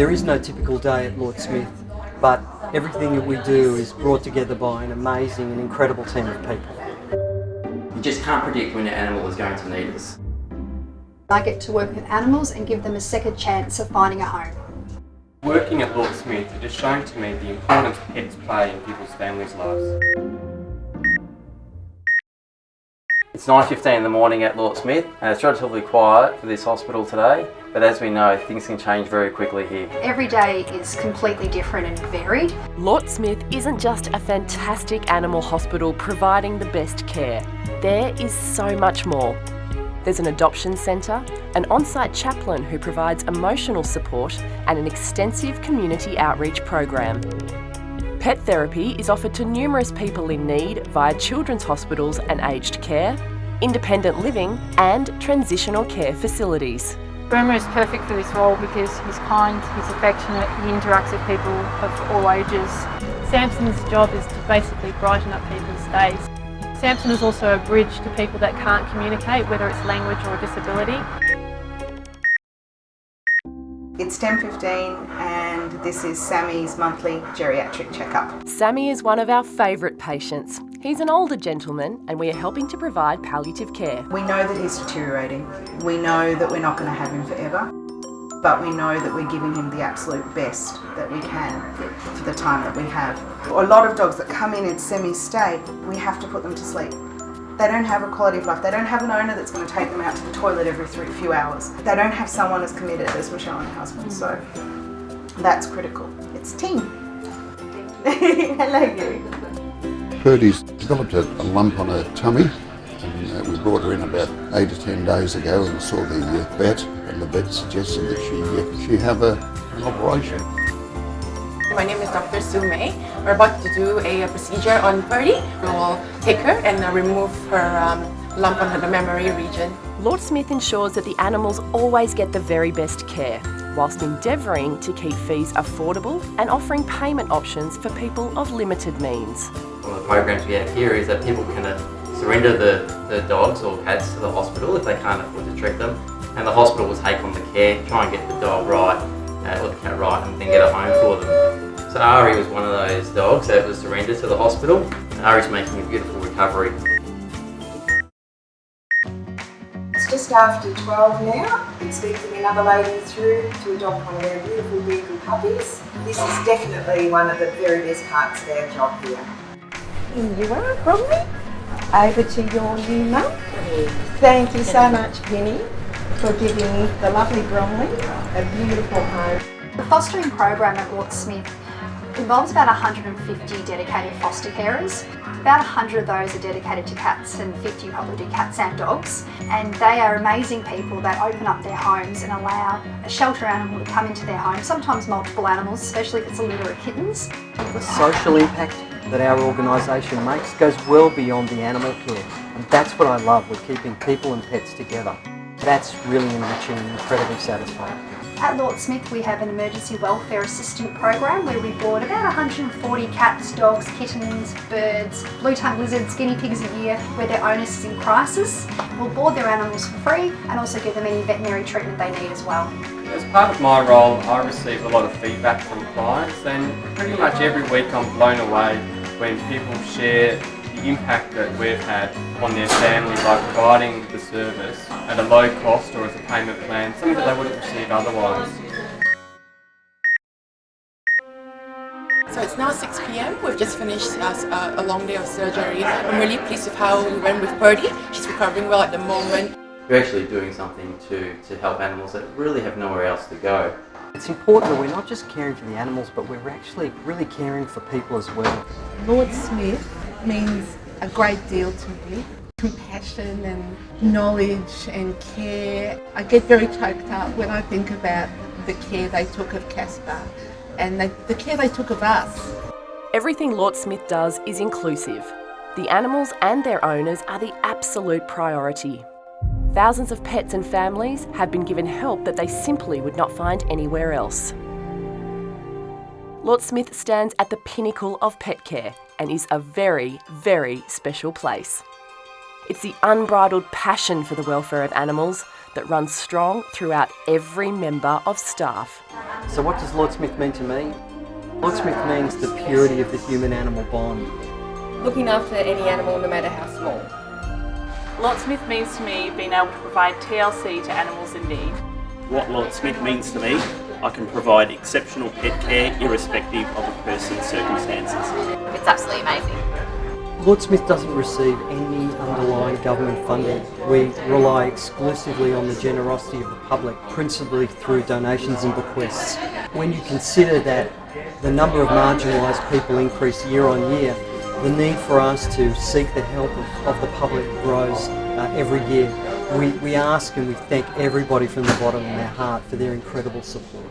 There is no typical day at Lort Smith, but everything that we do is brought together by an amazing and incredible team of people. You just can't predict when your animal is going to need us. I get to work with animals and give them a second chance of finding a home. Working at Lort Smith, it has shown to me the importance pets play in people's families' lives. It's 9:15 in the morning at Lort Smith, and it's relatively quiet for this hospital today, but as we know, things can change very quickly here. Every day is completely different and varied. Lort Smith isn't just a fantastic animal hospital providing the best care. There is so much more. There's an adoption centre, an on-site chaplain who provides emotional support, and an extensive community outreach program. Pet therapy is offered to numerous people in need via children's hospitals and aged care, independent living and transitional care facilities. Herman is perfect for this role because he's kind, he's affectionate, he interacts with people of all ages. Samson's job is to basically brighten up people's days. Samson is also a bridge to people that can't communicate, whether it's language or disability. It's 10:15 and this is Sammy's monthly geriatric checkup. Sammy is one of our favourite patients. He's an older gentleman and we are helping to provide palliative care. We know that he's deteriorating. We know that we're not going to have him forever, but we know that we're giving him the absolute best that we can for the time that we have. A lot of dogs that come in semi-state, we have to put them to sleep. They don't have a quality of life. They don't have an owner that's going to take them out to the toilet every few hours. They don't have someone as committed as Michelle and her husband, so that's critical. It's team. Hello, Gary. Purdy's developed a lump on her tummy, and we brought her in about 8 to 10 days ago and saw the vet, and the vet suggested that she have an operation. My name is Dr. Sue May. We're about to do a procedure on Purdy. We will take her and remove her lump on the memory region. Lort Smith ensures that the animals always get the very best care, whilst endeavouring to keep fees affordable and offering payment options for people of limited means. One of the programs we have here is that people can surrender the dogs or cats to the hospital if they can't afford to treat them, and the hospital will take on the care, try and get the dog right or the cat right, and then get a home for them. So Ari was one of those dogs that was surrendered to the hospital, and Ari's making a beautiful recovery. It's just after 12 now, expecting another lady through to adopt one of our beautiful beagle puppies. This is definitely one of the very best parts of our job here. Here you are, Bromley. Over to your new mum. Thank you so much, Penny, for giving the lovely Bromley a beautiful home. The fostering program at Lort Smith involves about 150 dedicated foster carers. About 100 of those are dedicated to cats and 50 probably do cats and dogs. And they are amazing people that open up their homes and allow a shelter animal to come into their home, sometimes multiple animals, especially if it's a litter of kittens. The social impact that our organisation makes goes well beyond the animal care, and that's what I love with keeping people and pets together. That's really enriching and incredibly satisfying. At Lort Smith we have an emergency welfare assistant program where we board about 140 cats, dogs, kittens, birds, blue-tongued lizards, guinea pigs a year where their owners is in crisis. We'll board their animals for free and also give them any veterinary treatment they need as well. As part of my role, I receive a lot of feedback from clients, and pretty much every week I'm blown away when people share the impact that we've had on their family by providing the service at a low cost or as a payment plan, something that they wouldn't receive otherwise. So it's now 6 p.m. We've just finished a long day of surgery. I'm really pleased with how we went with Purdy. She's recovering well at the moment. We're actually doing something to help animals that really have nowhere else to go. It's important that we're not just caring for the animals, but we're actually really caring for people as well. Lort Smith means a great deal to me. Compassion and knowledge and care. I get very choked up when I think about the care they took of Casper and the care they took of us. Everything Lort Smith does is inclusive. The animals and their owners are the absolute priority. Thousands of pets and families have been given help that they simply would not find anywhere else. Lort Smith stands at the pinnacle of pet care and is a very, very special place. It's the unbridled passion for the welfare of animals that runs strong throughout every member of staff. So what does Lort Smith mean to me? Lort Smith means the purity of the human-animal bond. Looking after any animal, no matter how small. Lort Smith means to me being able to provide TLC to animals in need. What Lort Smith means to me, I can provide exceptional pet care irrespective of a person's circumstances. It's absolutely amazing. Lort Smith doesn't receive any underlying government funding. We rely exclusively on the generosity of the public, principally through donations and bequests. When you consider that the number of marginalised people increase year on year, the need for us to seek the help of the public grows every year. We ask and we thank everybody from the bottom of our heart for their incredible support.